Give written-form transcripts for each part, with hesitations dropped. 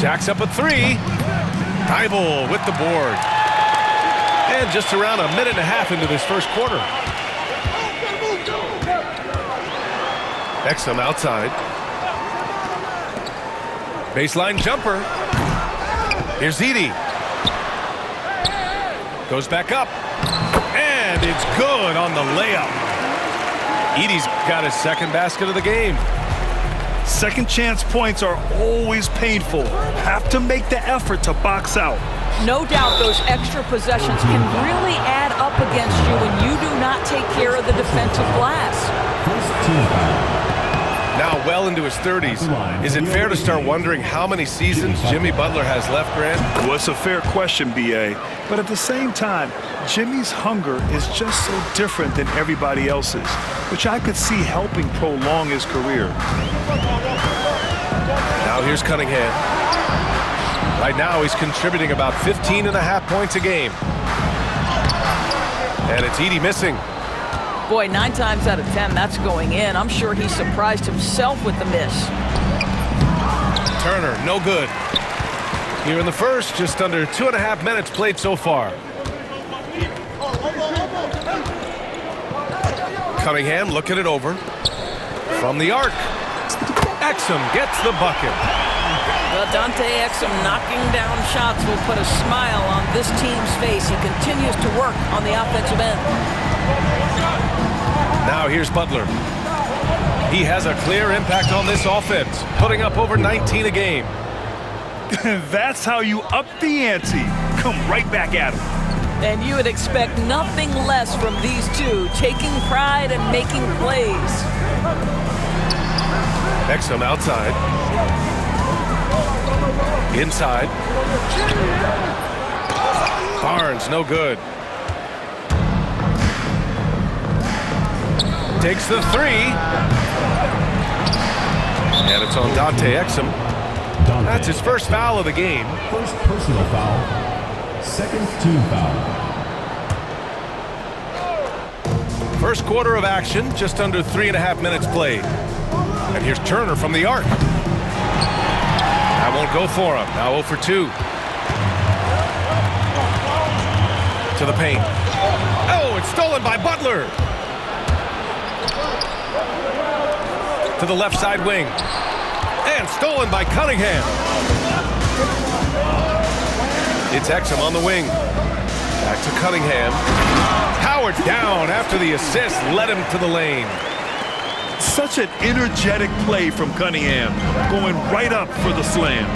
Jacks up a three. Thibault with the board. And just around a minute and a half into this first quarter. Exum outside. Baseline jumper. Here's Edey. Goes back up. And it's good on the layup. Edey's got his second basket of the game. Second chance points are always painful. Have to make the effort to box out. No doubt those extra possessions can really add up against you when you do not take care of the defensive glass. Now well into his 30s. Is it fair to start wondering how many seasons Jimmy Butler has left, Grant? Well, it's a fair question, B.A. But at the same time, Jimmy's hunger is just so different than everybody else's, which I could see helping prolong his career. Now here's Cunningham. Right now he's contributing about 15.5 points a game. And it's Edey missing. Boy, 9 times out of 10, that's going in. I'm sure he surprised himself with the miss. Turner, no good. Here in the first, just under 2.5 minutes played so far. Cunningham looking it over. From the arc. Exum gets the bucket. Well, Dante Exum knocking down shots will put a smile on this team's face. He continues to work on the offensive end. Now here's Butler. He has a clear impact on this offense, putting up over 19 a game. That's how you up the ante. Come right back at him. And you would expect nothing less from these two, taking pride and making plays. Exum outside. Inside. Barnes, no good. Takes the three. And it's on Dante Exum. That's his first foul of the game. First personal foul. Second team foul. First quarter of action, just under 3.5 minutes played. And here's Turner from the arc. That won't go for him. Now 0 for 2. To the paint. Oh, it's stolen by Butler. To the left side wing. And stolen by Cunningham. It's Exum on the wing. Back to Cunningham. Howard down after the assist led him to the lane. Such an energetic play from Cunningham, going right up for the slam.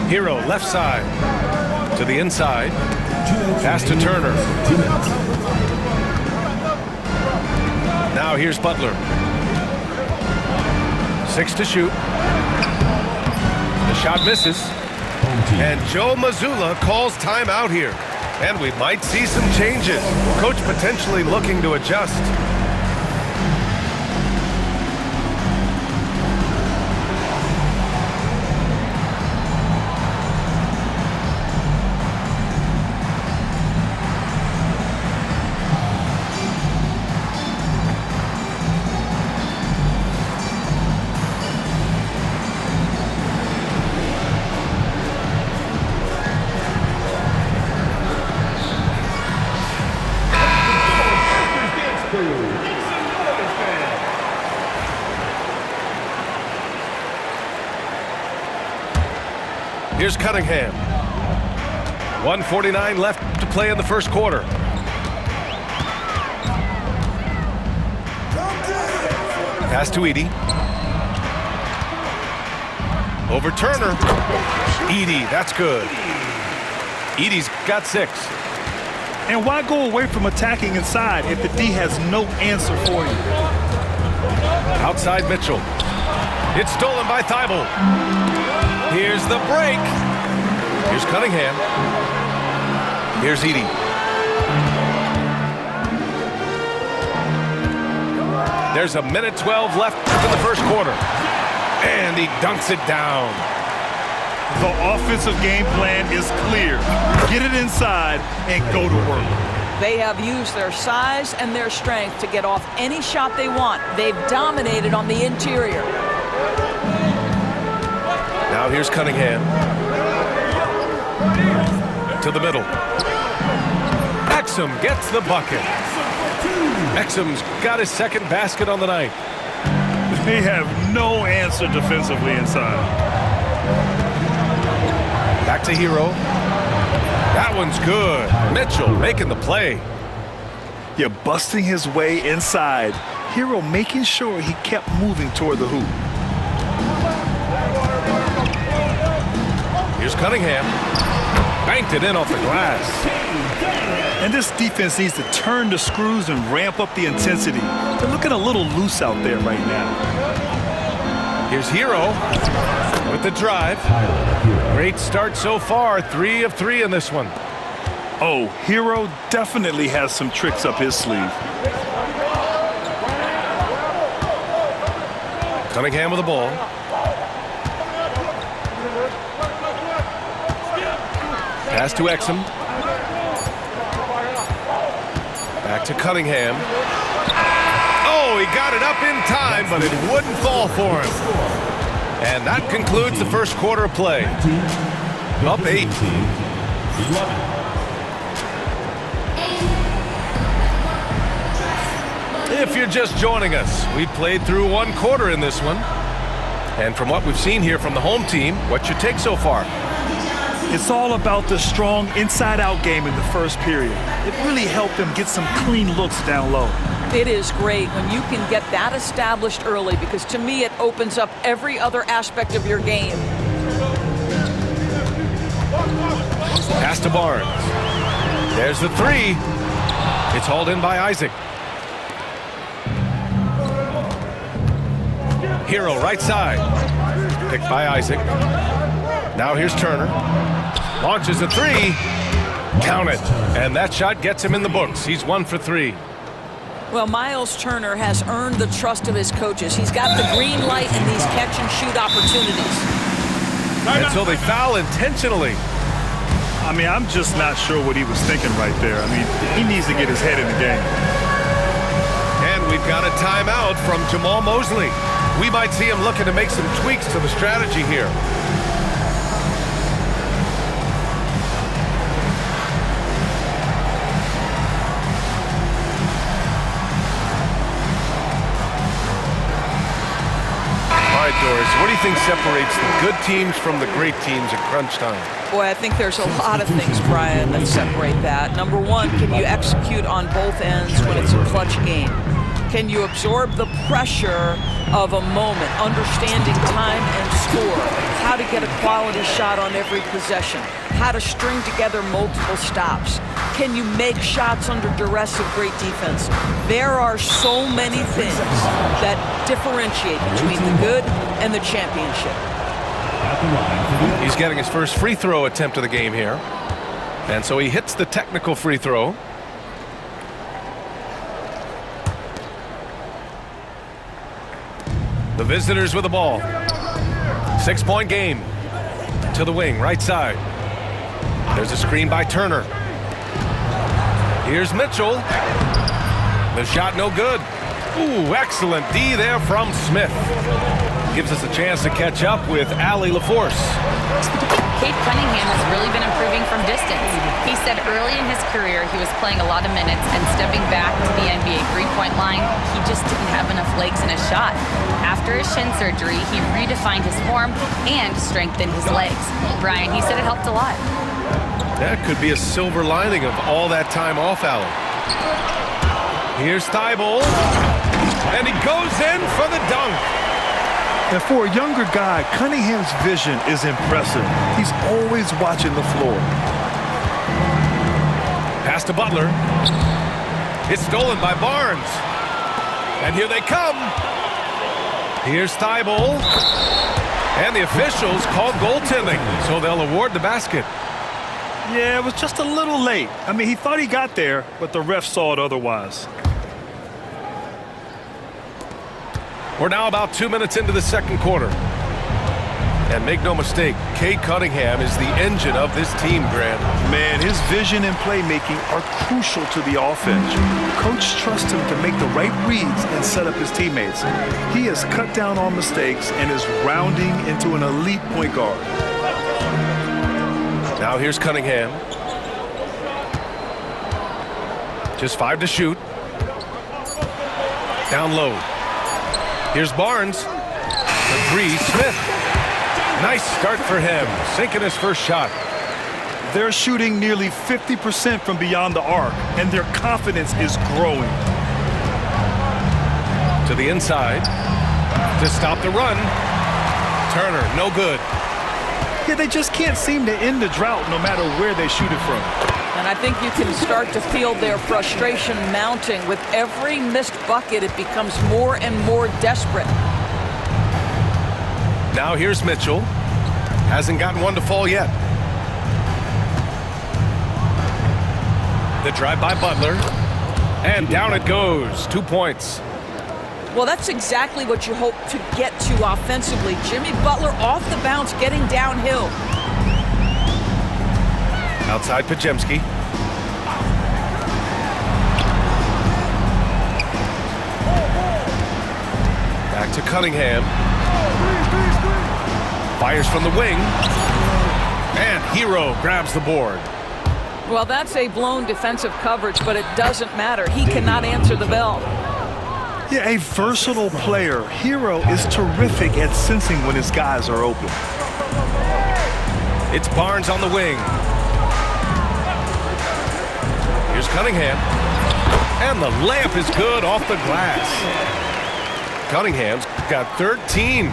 Hero left side to the inside. Pass to Turner. Now here's Butler. 6 to shoot. The shot misses. And Joe Mazzulla calls timeout here. And we might see some changes. Coach potentially looking to adjust. Here's Cunningham. 1:49 left to play in the first quarter. Pass to Edey. Over Turner. Edey, that's good. Edey's got 6. And why go away from attacking inside if the D has no answer for you? Outside Mitchell. It's stolen by Thibault. Here's the break. Here's Cunningham. Here's Edey. There's a minute 12 left in the first quarter. And he dunks it down. The offensive game plan is clear. Get it inside and go to work. They have used their size and their strength to get off any shot they want. They've dominated on the interior. Now Now here's Cunningham. To the middle. Exum gets the bucket. Exum's got his second basket on the night. They have no answer defensively inside. Back to Hero. That one's good. Mitchell making the play. Yeah, busting his way inside. Hero making sure he kept moving toward the hoop. Here's Cunningham. Banked it in off the glass. And this defense needs to turn the screws and ramp up the intensity. They're looking a little loose out there right now. Here's Hero with the drive. Great start so far. 3 of 3 in this one. Oh, Hero definitely has some tricks up his sleeve. Cunningham with the ball. Pass to Exum. Back to Cunningham. Oh, he got it up in time, but it wouldn't fall for him. And that concludes the first quarter of play. Up 8. If you're just joining us, we played through 1 quarter in this one. And from what we've seen here from the home team, what's your take so far? It's all about the strong inside-out game in the first period. It really helped them get some clean looks down low. It is great when you can get that established early, because to me it opens up every other aspect of your game. Pass to Barnes. There's the 3. It's hauled in by Isaac. Hero right side. Picked by Isaac. Now here's Turner. Launches a 3. Count it. And that shot gets him in the books. He's 1 for 3. Well, Miles Turner has earned the trust of his coaches. He's got the green light in these catch-and-shoot opportunities. And so they foul intentionally. I mean, I'm just not sure what he was thinking right there. I mean, he needs to get his head in the game. And we've got a timeout from Jamal Mosley. We might see him looking to make some tweaks to the strategy here. All right, Doris, what do you think separates the good teams from the great teams at crunch time? Boy, I think there's a lot of things, Brian, that separate that. Number one, can you execute on both ends when it's a clutch game? Can you absorb the pressure of a moment, understanding time and score, how to get a quality shot on every possession, how to string together multiple stops? Can you make shots under duress of great defense? There are so many things that differentiate between the good and the championship. He's getting his first free throw attempt of the game here. And so he hits the technical free throw. The visitors with the ball. 6-point game. To the wing, right side. There's a screen by Turner. Here's Mitchell. The shot no good. Ooh, excellent D there from Smith. Gives us a chance to catch up with Allie LaForce. Cade Cunningham has really been improving from distance. He said early in his career he was playing a lot of minutes, and stepping back to the NBA three-point line, he just didn't have enough legs in his shot. After his shin surgery, he redefined his form and strengthened his legs. Brian, he said it helped a lot. That could be a silver lining of all that time off, Allen. Here's Thibault. And he goes in for the dunk. And for a younger guy, Cunningham's vision is impressive. He's always watching the floor. Pass to Butler. It's stolen by Barnes. And here they come. Here's Thibault. And the officials called goaltending, so they'll award the basket. Yeah, it was just a little late. I mean, he thought he got there, but the ref saw it otherwise. We're now about 2 minutes into the second quarter. And make no mistake, Cade Cunningham is the engine of this team, Grant. Man, his vision and playmaking are crucial to the offense. Coach trusts him to make the right reads and set up his teammates. He has cut down on mistakes and is rounding into an elite point guard. Now here's Cunningham. Just 5 to shoot. Down low. Here's Barnes. The 3, Smith. Nice start for him, sinking his first shot. They're shooting nearly 50% from beyond the arc, and their confidence is growing. To the inside. To stop the run. Turner, no good. Yeah, they just can't seem to end the drought no matter where they shoot it from. And I think you can start to feel their frustration mounting. With every missed bucket, it becomes more and more desperate. Now here's Mitchell. Hasn't gotten one to fall yet. The drive by Butler. And down it goes. 2 points. Well, that's exactly what you hope to get to offensively. Jimmy Butler off the bounce, getting downhill. Outside Podziemski. Back to Cunningham. Fires from the wing. And Hero grabs the board. Well, that's a blown defensive coverage, but it doesn't matter. He cannot answer the bell. Yeah, a versatile player. Hero is terrific at sensing when his guys are open. It's Barnes on the wing. Here's Cunningham. And the layup is good off the glass. Cunningham's got 13.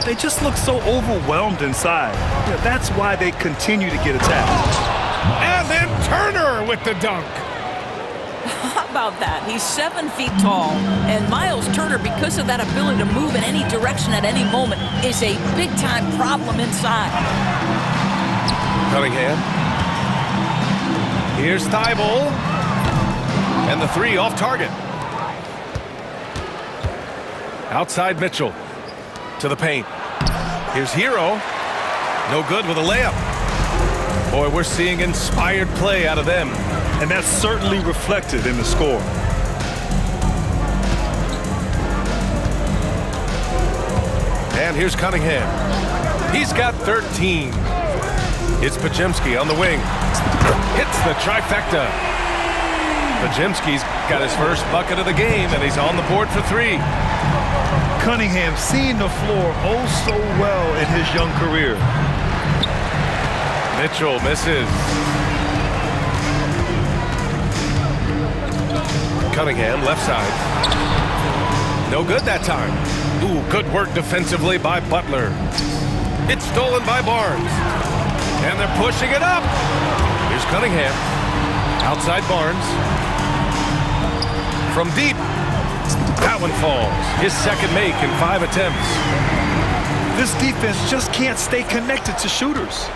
They just look so overwhelmed inside. Yeah, that's why they continue to get attacked. And then Turner with the dunk. How about that? He's 7 feet tall, and Miles Turner, because of that ability to move in any direction at any moment, is a big-time problem inside. Cunningham. Here's Thibault. And the 3 off target. Outside Mitchell. To the paint. Here's Hero. No good with a layup. Boy, we're seeing inspired play out of them. And that's certainly reflected in the score. And here's Cunningham. He's got 13. It's Podziemski on the wing. Hits the trifecta. Podziemski's got his first bucket of the game, and he's on the board for 3. Cunningham seeing the floor oh so well in his young career. Mitchell misses. Cunningham, left side. No good that time. Ooh, good work defensively by Butler. It's stolen by Barnes. And they're pushing it up. Here's Cunningham. Outside Barnes. From deep. That one falls. His second make in 5 attempts. This defense just can't stay connected to shooters.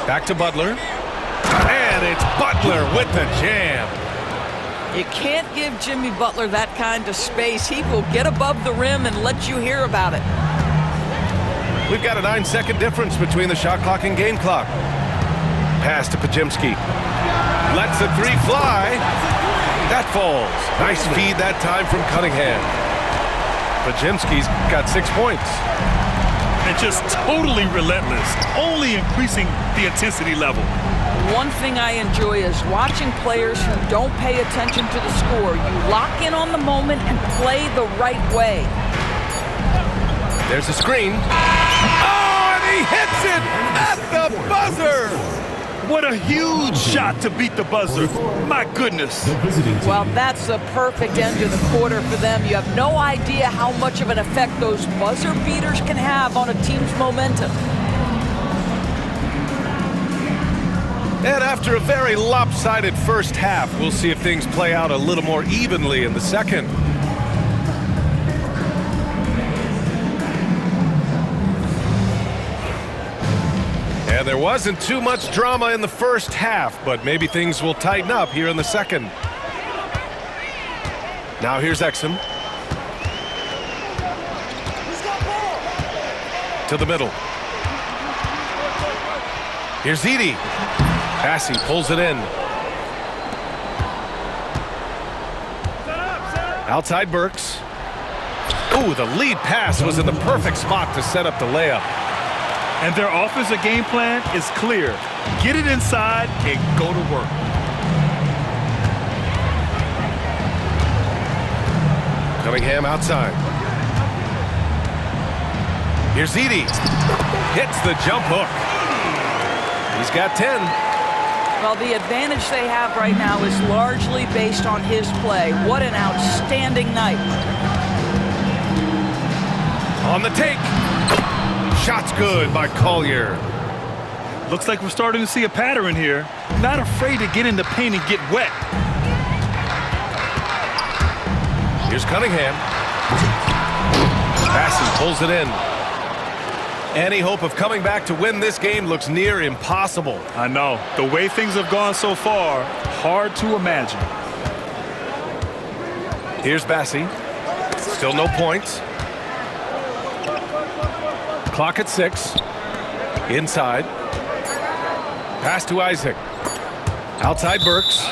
Back to Butler. And it's Butler with the jam. You can't give Jimmy Butler that kind of space. He will get above the rim and let you hear about it. We've got a 9-second difference between the shot clock and game clock. Pass to Podziemski. Lets the 3 fly. That falls. Nice feed that time from Cunningham. Podziemski's got 6 points. And just totally relentless, only increasing the intensity level. One thing I enjoy is watching players who don't pay attention to the score. You lock in on the moment and play the right way. There's a screen. Oh, and he hits it at the buzzer. What a huge shot to beat the buzzer. My goodness. Well, that's the perfect end to the quarter for them. You have no idea how much of an effect those buzzer beaters can have on a team's momentum. And after a very lopsided first half, we'll see if things play out a little more evenly in the second. And there wasn't too much drama in the first half, but maybe things will tighten up here in the second. Now here's Exum. To the middle. Here's Edey. Bassey pulls it in. Outside Burks. Ooh, the lead pass was in the perfect spot to set up the layup. And their offensive game plan is clear. Get it inside and go to work. Cunningham outside. Here's Edey. Hits the jump hook. He's got 10. Well, the advantage they have right now is largely based on his play. What an outstanding night. On the take. Shot's good by Collier. Looks like we're starting to see a pattern here. Not afraid to get in the paint and get wet. Here's Cunningham. Bassey pulls it in. Any hope of coming back to win this game looks near impossible. I know. The way things have gone so far, hard to imagine. Here's Bassey. Still no points. Clock at 6. Inside. Pass to Isaac. Outside Burks.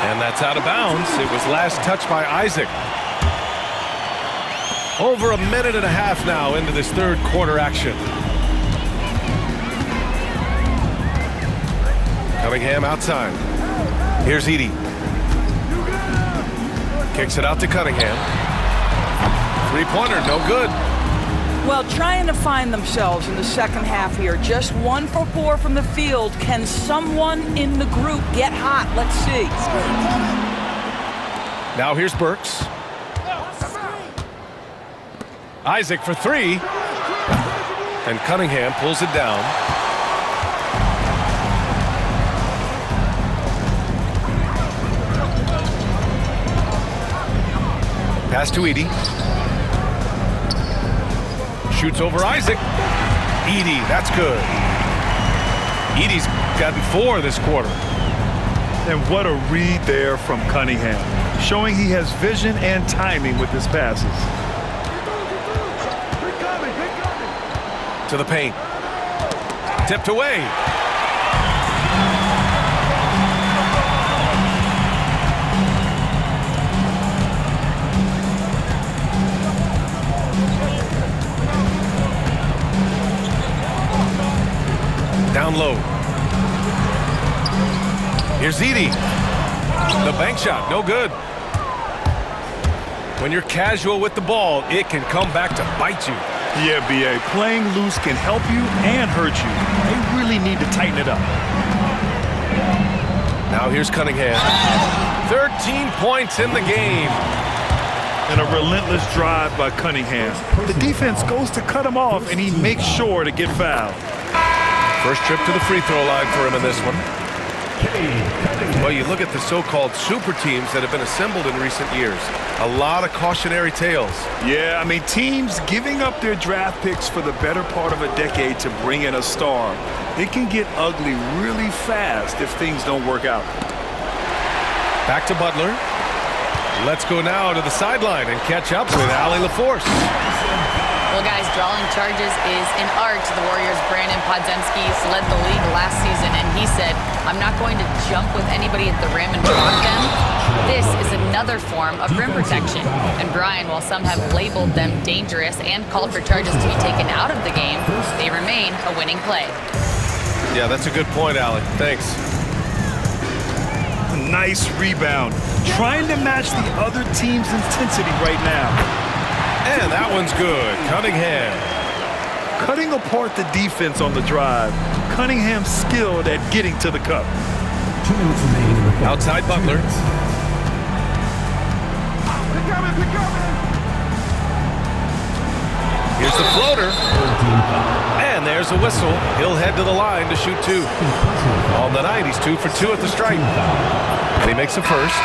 And that's out of bounds. It was last touched by Isaac. Over a minute and a half now into this third quarter action. Cunningham outside. Here's Edey. Kicks it out to Cunningham. Three-pointer, no good. Well, trying to find themselves in the second half here. Just 1 for 4 from the field. Can someone in the group get hot? Let's see. Now here's Burks. Isaac for 3. And Cunningham pulls it down. Pass to Edey. Shoots over Isaac. Edey, that's good. Edey's gotten 4 this quarter. And what a read there from Cunningham, showing he has vision and timing with his passes. To the paint. Tipped away. Down low. Here's Edey. The bank shot, no good. When you're casual with the ball, it can come back to bite you. Yeah, B.A., playing loose can help you and hurt you. They really need to tighten it up. Now here's Cunningham. 13 points in the game. And a relentless drive by Cunningham. The defense goes to cut him off, and he makes sure to get fouled. First trip to the free throw line for him in this one. Well, you look at the so-called super teams that have been assembled in recent years. A lot of cautionary tales. Yeah, I mean, teams giving up their draft picks for the better part of a decade to bring in a star. It can get ugly really fast if things don't work out. Back to Butler. Let's go now to the sideline and catch up with Allie LaForce. Well, guys, drawing charges is an art. The Warriors' Brandon Podziemski's led the league last season, and he said, I'm not going to jump with anybody at the rim and block them. This is another form of rim protection. And Brian, while some have labeled them dangerous and called for charges to be taken out of the game, they remain a winning play. Yeah, that's a good point, Allie. Thanks. Nice rebound. Trying to match the other team's intensity right now. And that one's good. Cunningham. Cutting apart the defense on the drive. Cunningham skilled at getting to the cup. 2 minutes remaining in the quarter. Outside Butler. Here's the floater. And there's a whistle. He'll head to the line to shoot 2. On the night, he's 2 for 2 at the stripe. And he makes a first.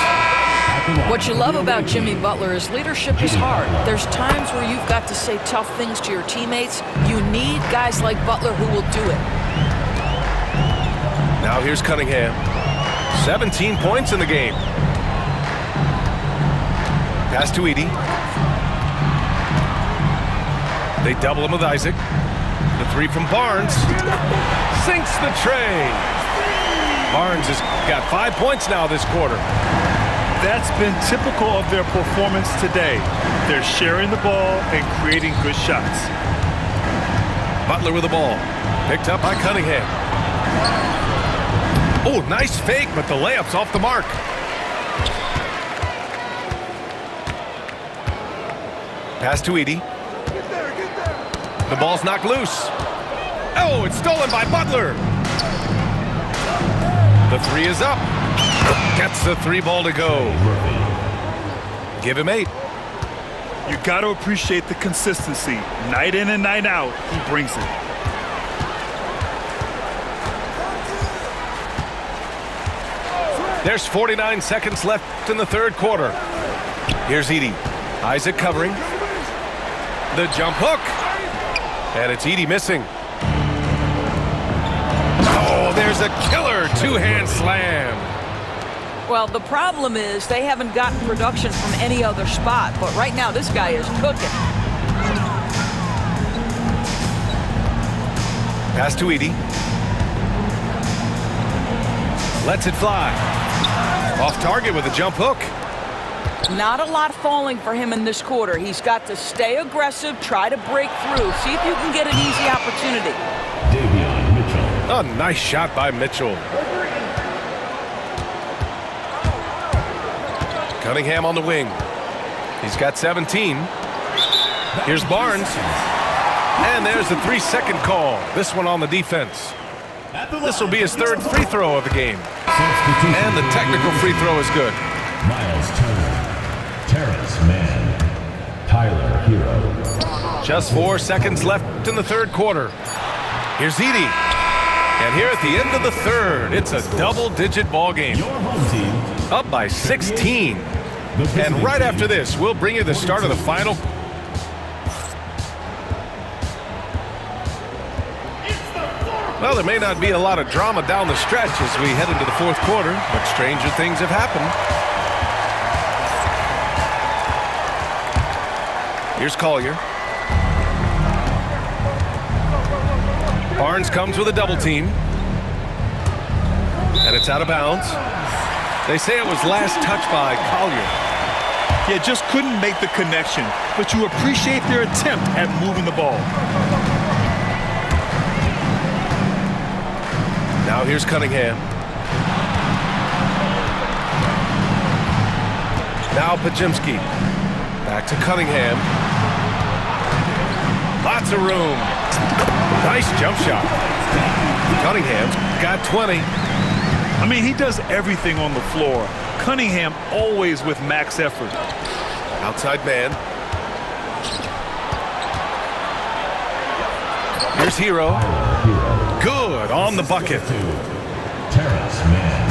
What you love about Jimmy Butler is leadership is hard. There's times where you've got to say tough things to your teammates. You need guys like Butler who will do it. Now here's Cunningham. 17 points in the game. Pass to Edey. They double him with Isaac. The three from Barnes. Sinks the tray. Barnes has got 5 points now this quarter. That's been typical of their performance today. They're sharing the ball and creating good shots. Butler with the ball. Picked up by Cunningham. Oh, nice fake, but the layup's off the mark. Pass to Edey. The ball's knocked loose. Oh, it's stolen by Butler. The three is up. Gets the three ball to go. Give him 8. You got to appreciate the consistency. Night in and night out, he brings it. There's 49 seconds left in the third quarter. Here's Edey. Isaac covering. The jump hook. And it's Edey missing. Oh, there's a killer two-hand slam. Well, the problem is they haven't gotten production from any other spot, but right now this guy is cooking. Pass to Edey. Lets it fly. Off target with a jump hook. Not a lot falling for him in this quarter. He's got to stay aggressive, try to break through, see if you can get an easy opportunity. Davion Mitchell. A nice shot by Mitchell. Cunningham on the wing. He's got 17. Here's Barnes. And there's the 3-second call. This one on the defense. This will be his third free throw of the game. And the technical free throw is good. Miles Turner. Terrence Mann. Tyler Hero. Just 4 seconds left in the third quarter. Here's Edey. And here at the end of the third, it's a double-digit ball game. Your home team. Up by 16. And right after this, we'll bring you the start of the final. Well, there may not be a lot of drama down the stretch as we head into the fourth quarter, but stranger things have happened. Here's Collier. Barnes comes with a double team. And it's out of bounds. They say it was last touched by Collier. Yeah, just couldn't make the connection, but you appreciate their attempt at moving the ball. Now here's Cunningham. Now Podziemski. Back to Cunningham. Lots of room. Nice jump shot. Cunningham's got 20. I mean, he does everything on the floor. Cunningham always with max effort. Outside man. Here's Hero. Good on the bucket. Terrence Mann.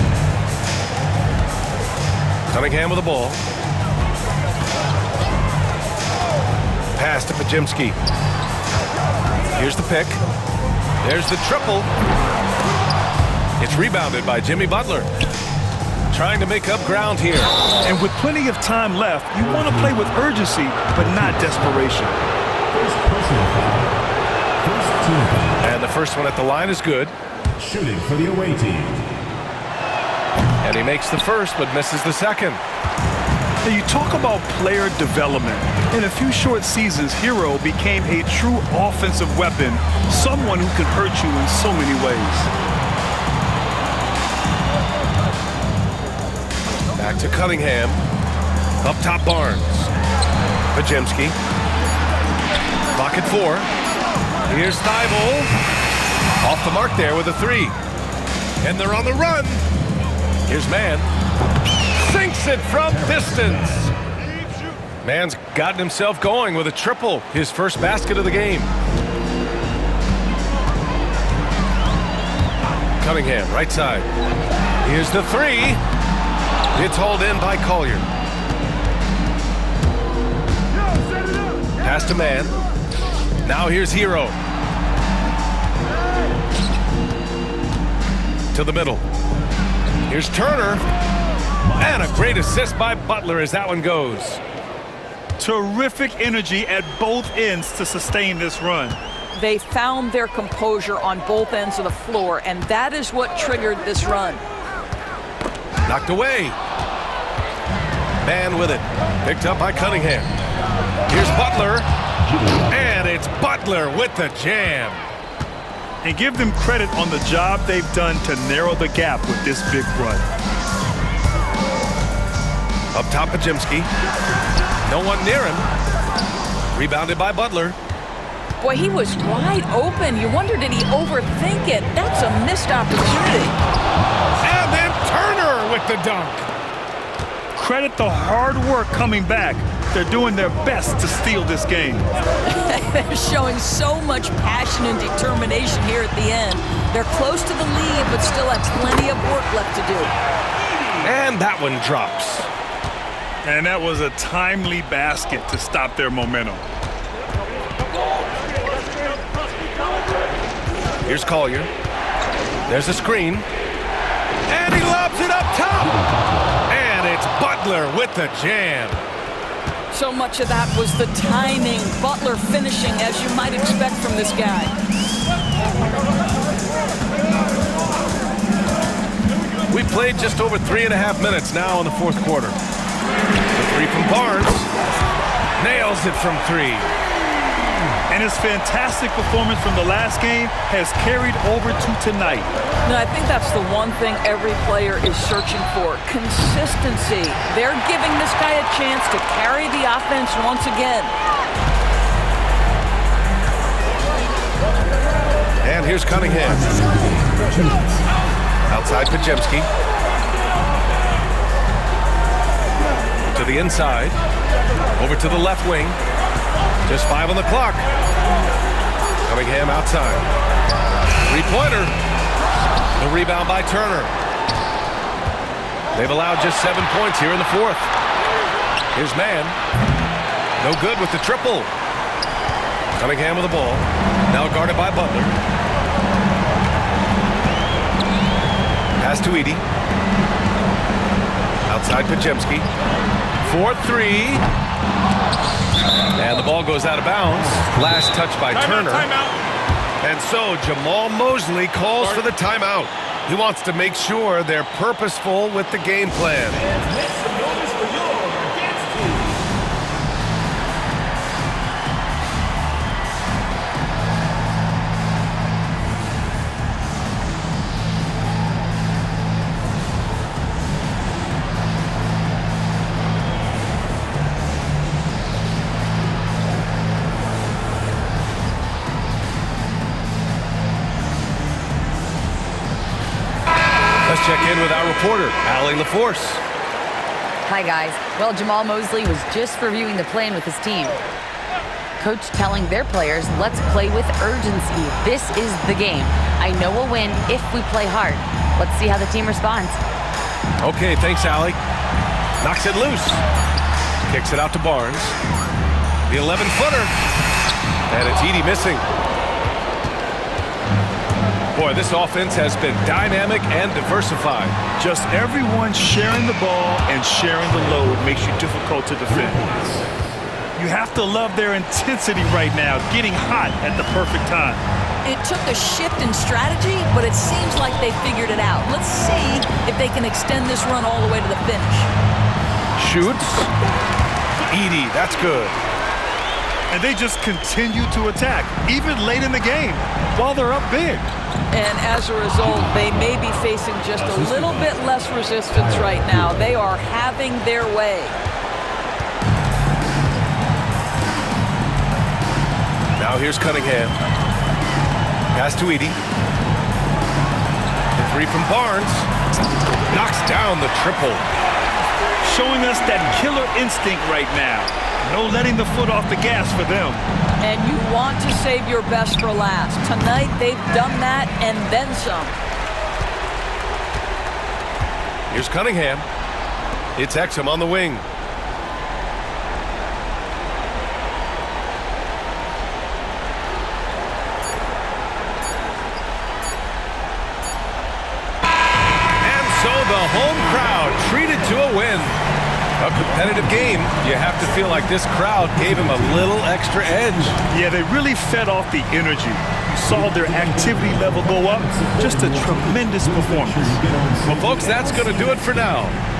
Cunningham with the ball. Pass to Podziemski. Here's the pick. There's the triple. It's rebounded by Jimmy Butler. Trying to make up ground here. And with plenty of time left, you want to play with urgency, but not desperation. First personal foul. First team foul. And the first one at the line is good. Shooting for the away team. And he makes the first, but misses the second. Now you talk about player development. In a few short seasons, Hero became a true offensive weapon, someone who can hurt you in so many ways. Back to Cunningham. Up top Barnes. Podziemski. Clock at 4. Here's Thibault. Off the mark there with a 3. And they're on the run. Here's Mann. Sinks it from distance. Mann's gotten himself going with a triple. His first basket of the game. Cunningham, right side. Here's the 3. It's hauled in by Collier. Pass to Mann. Now here's Hero. To the middle. Here's Turner. And a great assist by Butler as that one goes. Terrific energy at both ends to sustain this run. They found their composure on both ends of the floor, and that is what triggered this run. Knocked away. Man with it. Picked up by Cunningham. Here's Butler. And it's Butler with the jam. And give them credit on the job they've done to narrow the gap with this big run. Up top, Podziemski. No one near him. Rebounded by Butler. Boy, he was wide open. You wonder, did he overthink it? That's a missed opportunity. And then Turner with the dunk. Credit the hard work coming back. They're doing their best to steal this game. They're showing so much passion and determination here at the end. They're close to the lead, but still have plenty of work left to do. And that one drops. And that was a timely basket to stop their momentum. Here's Collier. There's a screen. And he lobs it up top. And it's Butler with the jam. So much of that was the timing. Butler finishing as you might expect from this guy. We played just over 3.5 minutes now in the fourth quarter. The three from Barnes. Nails it from three. And his fantastic performance from the last game has carried over to tonight. No, I think that's the one thing every player is searching for. Consistency. They're giving this guy a chance to carry the offense once again. And here's Cunningham. Outside Podziemski. To the inside. Over to the left wing. Just 5 on the clock. Cunningham outside. Three-pointer. The rebound by Turner. They've allowed just 7 points here in the fourth. Here's Mann. No good with the triple. Cunningham with the ball. Now guarded by Butler. Pass to Edey. Outside Podziemski. 4-3. And the ball goes out of bounds. Last touch by Turner. Timeout. And so Jamal Mosley calls for the timeout. He wants to make sure they're purposeful with the game plan. Let's check in with our reporter, Allie LaForce. Hi, guys. Well, Jamal Mosley was just reviewing the plan with his team. Coach telling their players, let's play with urgency. This is the game. I know we'll win if we play hard. Let's see how the team responds. Okay, thanks, Allie. Knocks it loose. Kicks it out to Barnes. The 11-footer. And it's Edey missing. Boy, this offense has been dynamic and diversified. Just everyone sharing the ball and sharing the load makes you difficult to defend. You have to love their intensity right now, getting hot at the perfect time. It took a shift in strategy, but it seems like they figured it out. Let's see if they can extend this run all the way to the finish. Shoots. Edey, that's good. And they just continue to attack, even late in the game, while they're up big. And as a result, they may be facing just a little bit less resistance right now. They are having their way. Now here's Cunningham. Pass to Edey. The three from Barnes. Knocks down the triple. Showing us that killer instinct right now. No letting the foot off the gas for them. And you want to save your best for last. Tonight, they've done that and then some. Here's Cunningham. It's Exum on the wing. And so the home crowd treated to a win. A competitive game. You have to feel like this crowd gave him a little extra edge. Yeah, they really fed off the energy. You saw their activity level go up. Just a tremendous performance. Well, folks, that's going to do it for now.